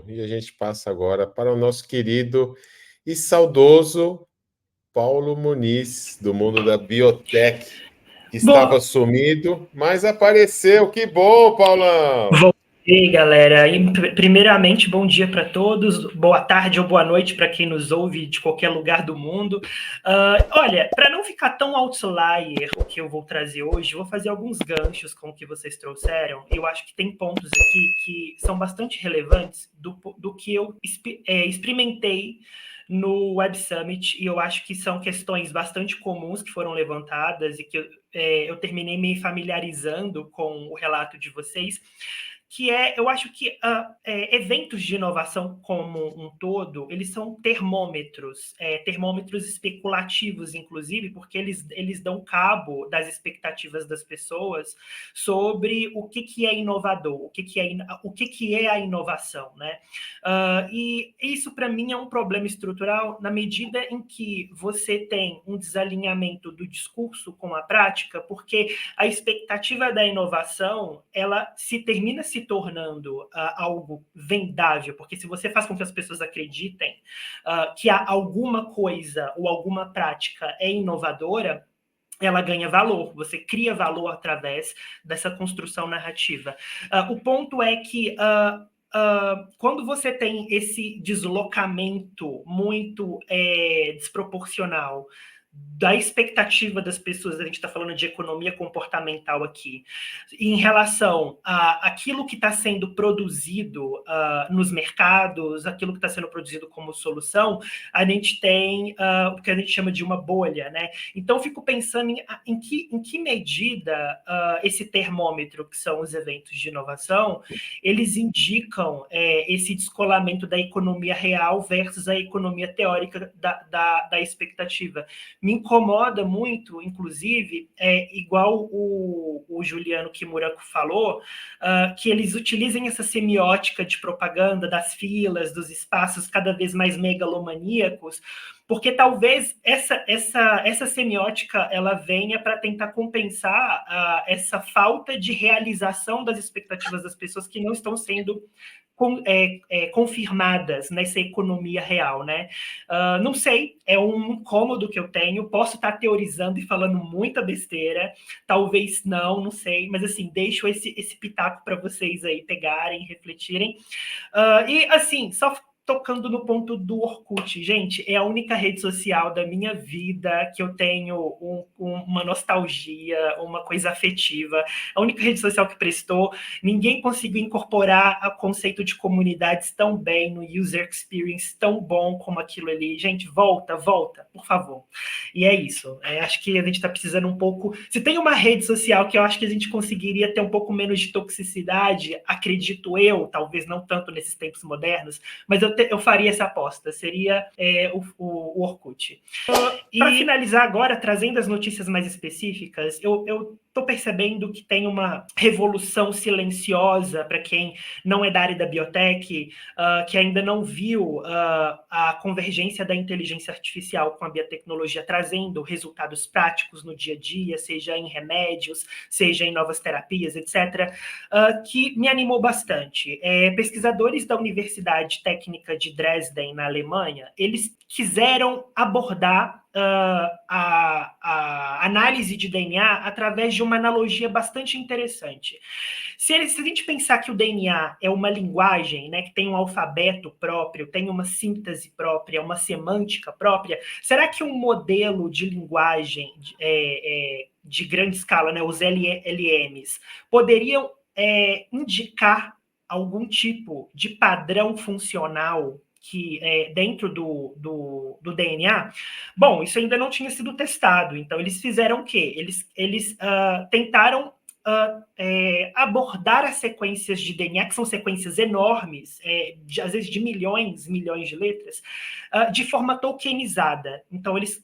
E a gente passa agora para o nosso querido e saudoso Paulo Muniz, do mundo da biotech, que estava Bom, sumido, mas apareceu. Que bom, Paulão! voltei, galera. Primeiramente, bom dia para todos, boa tarde ou boa noite para quem nos ouve de qualquer lugar do mundo. Olha, para não ficar tão outlier o que eu vou trazer hoje, vou fazer alguns ganchos com o que vocês trouxeram. Eu acho que tem pontos aqui que são bastante relevantes do que eu experimentei no Web Summit, e eu acho que são questões bastante comuns que foram levantadas e que eu terminei me familiarizando com o relato de vocês, que eu acho que eventos de inovação como um todo, eles são termômetros especulativos, inclusive, porque eles dão cabo das expectativas das pessoas sobre o que é inovador, o que é a inovação, né? E isso, para mim, é um problema estrutural na medida em que você tem um desalinhamento do discurso com a prática, porque a expectativa da inovação, ela termina se tornando algo vendável, porque se você faz com que as pessoas acreditem que alguma coisa ou alguma prática é inovadora, ela ganha valor, você cria valor através dessa construção narrativa. O ponto é que quando você tem esse deslocamento muito desproporcional da expectativa das pessoas, a gente está falando de economia comportamental aqui, em relação a aquilo que está sendo produzido nos mercados, aquilo que está sendo produzido como solução, a gente tem o que a gente chama de uma bolha, né? Então, fico pensando em que medida esse termômetro, que são os eventos de inovação, eles indicam esse descolamento da economia real versus a economia teórica da expectativa. Me incomoda muito, inclusive, igual o Juliano Kimura falou, que eles utilizem essa semiótica de propaganda das filas, dos espaços cada vez mais megalomaníacos, porque talvez essa semiótica ela venha para tentar compensar essa falta de realização das expectativas das pessoas que não estão sendo confirmadas nessa economia real, né? Não sei, é um incômodo que eu tenho, posso estar teorizando e falando muita besteira, talvez não sei, mas assim, deixo esse pitaco para vocês aí pegarem, refletirem. E assim, só tocando no ponto do Orkut, gente, é a única rede social da minha vida que eu tenho uma nostalgia, uma coisa afetiva, a única rede social que prestou, ninguém conseguiu incorporar o conceito de comunidades tão bem, no user experience tão bom como aquilo ali. Gente, volta, por favor. E é isso, acho que a gente está precisando um pouco, se tem uma rede social que eu acho que a gente conseguiria ter um pouco menos de toxicidade, acredito eu, talvez não tanto nesses tempos modernos, mas eu faria essa aposta, seria o Orkut. Para finalizar agora, trazendo as notícias mais específicas, eu estou percebendo que tem uma revolução silenciosa para quem não é da área da biotech, que ainda não viu a convergência da inteligência artificial com a biotecnologia, trazendo resultados práticos no dia a dia, seja em remédios, seja em novas terapias, etc., que me animou bastante. Pesquisadores da Universidade Técnica de Dresden, na Alemanha, eles quiseram abordar a análise de DNA através de uma analogia bastante interessante. Se a gente pensar que o DNA é uma linguagem, né, que tem um alfabeto próprio, tem uma síntese própria, uma semântica própria, será que um modelo de linguagem de grande escala, né, os LLMs, poderiam indicar algum tipo de padrão funcional que dentro do DNA? Bom, isso ainda não tinha sido testado, então eles fizeram o quê? Eles tentaram abordar as sequências de DNA, que são sequências enormes, às vezes de milhões de letras, de forma tokenizada. Então, eles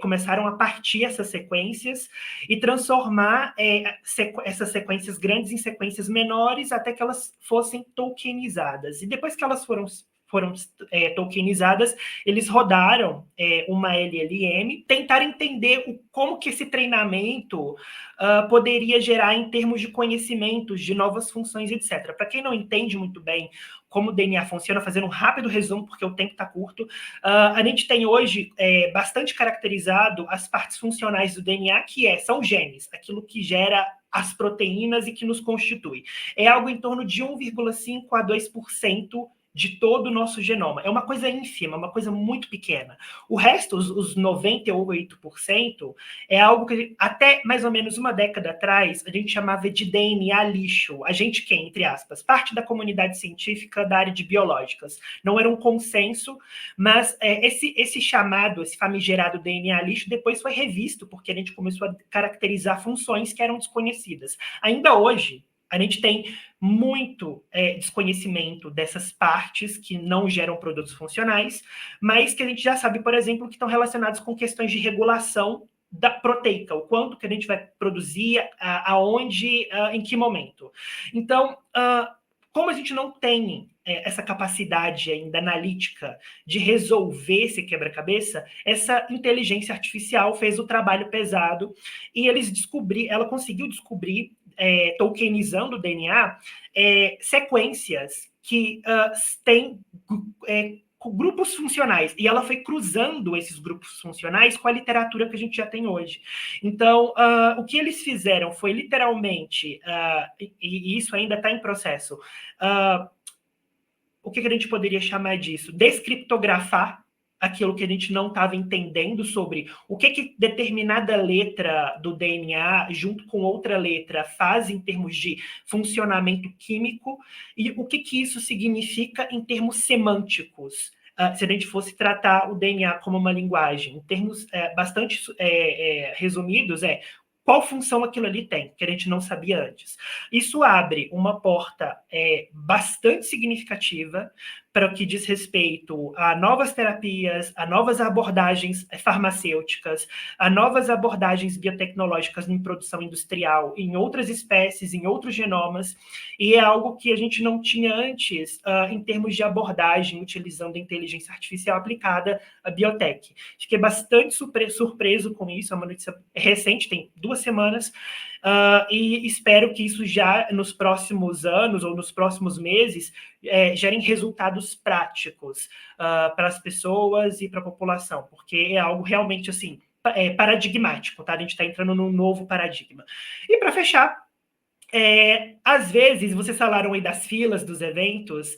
começaram a partir essas sequências e transformar essas sequências grandes em sequências menores até que elas fossem tokenizadas. E depois que elas foram tokenizadas, eles rodaram uma LLM, tentaram entender como que esse treinamento poderia gerar em termos de conhecimentos, de novas funções, etc. Para quem não entende muito bem como o DNA funciona, fazendo um rápido resumo, porque o tempo está curto, a gente tem hoje bastante caracterizado as partes funcionais do DNA, que são genes, aquilo que gera as proteínas e que nos constitui. É algo em torno de 1,5 a 2% de todo o nosso genoma. É uma coisa ínfima, uma coisa muito pequena. O resto, os 98%, é algo que até mais ou menos uma década atrás a gente chamava de DNA lixo. A gente que, entre aspas, parte da comunidade científica da área de biológicas. Não era um consenso, mas esse chamado, esse famigerado DNA lixo, depois foi revisto, porque a gente começou a caracterizar funções que eram desconhecidas. Ainda hoje, a gente tem muito desconhecimento dessas partes que não geram produtos funcionais, mas que a gente já sabe, por exemplo, que estão relacionados com questões de regulação da proteica, o quanto que a gente vai produzir, aonde, em que momento. Então, como a gente não tem essa capacidade ainda analítica de resolver esse quebra-cabeça, essa inteligência artificial fez o trabalho pesado e ela conseguiu descobrir, tokenizando o DNA, sequências que têm grupos funcionais, e ela foi cruzando esses grupos funcionais com a literatura que a gente já tem hoje. Então, o que eles fizeram foi literalmente, e isso ainda está em processo, o que a gente poderia chamar disso? Descriptografar aquilo que a gente não estava entendendo sobre o que determinada letra do DNA, junto com outra letra, faz em termos de funcionamento químico e o que isso significa em termos semânticos. Se a gente fosse tratar o DNA como uma linguagem, em termos bastante resumidos, qual função aquilo ali tem, que a gente não sabia antes. Isso abre uma porta bastante significativa para o que diz respeito a novas terapias, a novas abordagens farmacêuticas, a novas abordagens biotecnológicas em produção industrial, em outras espécies, em outros genomas, e é algo que a gente não tinha antes em termos de abordagem, utilizando a inteligência artificial aplicada à biotech. Fiquei bastante surpreso com isso, é uma notícia recente, tem 2 semanas, e espero que isso já nos próximos anos ou nos próximos meses gerem resultados práticos para as pessoas e para a população, porque é algo realmente assim paradigmático, tá? A gente está entrando num novo paradigma. E para fechar, às vezes, vocês falaram aí das filas dos eventos,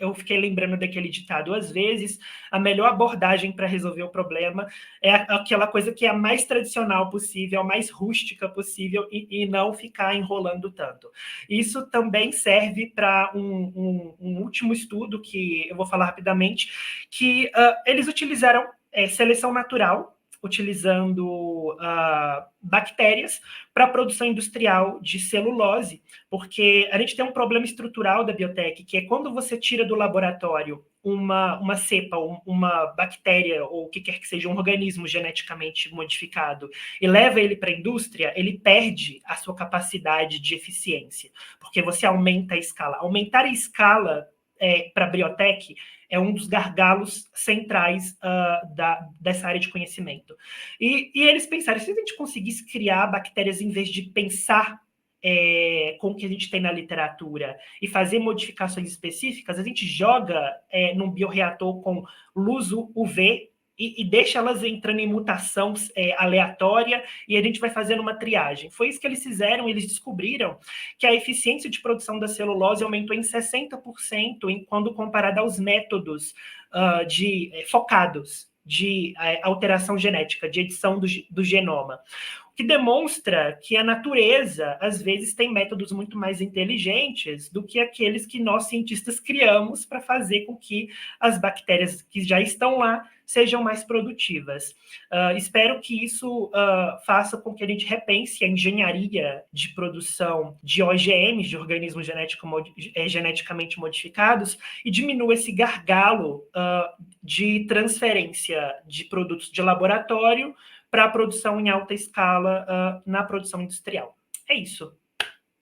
eu fiquei lembrando daquele ditado, às vezes, a melhor abordagem para resolver o problema é aquela coisa que é a mais tradicional possível, a mais rústica possível, e não ficar enrolando tanto. Isso também serve para um último estudo, que eu vou falar rapidamente, que eles utilizaram seleção natural, utilizando bactérias para a produção industrial de celulose, porque a gente tem um problema estrutural da biotech, que é quando você tira do laboratório uma cepa, uma bactéria, ou o que quer que seja, um organismo geneticamente modificado, e leva ele para a indústria, ele perde a sua capacidade de eficiência, porque você aumenta a escala. Aumentar a escala para a biotech é um dos gargalos centrais dessa área de conhecimento. E eles pensaram, se a gente conseguisse criar bactérias em vez de pensar com o que a gente tem na literatura e fazer modificações específicas, a gente joga num bioreator com luz UV e deixa elas entrando em mutação aleatória e a gente vai fazendo uma triagem. Foi isso que eles fizeram, eles descobriram que a eficiência de produção da celulose aumentou em 60% quando comparada aos métodos focados de alteração genética, de edição do genoma. O que demonstra que a natureza, às vezes, tem métodos muito mais inteligentes do que aqueles que nós, cientistas, criamos para fazer com que as bactérias que já estão lá sejam mais produtivas. Espero que isso faça com que a gente repense a engenharia de produção de OGMs, de organismos geneticamente modificados, e diminua esse gargalo de transferência de produtos de laboratório para a produção em alta escala na produção industrial. É isso.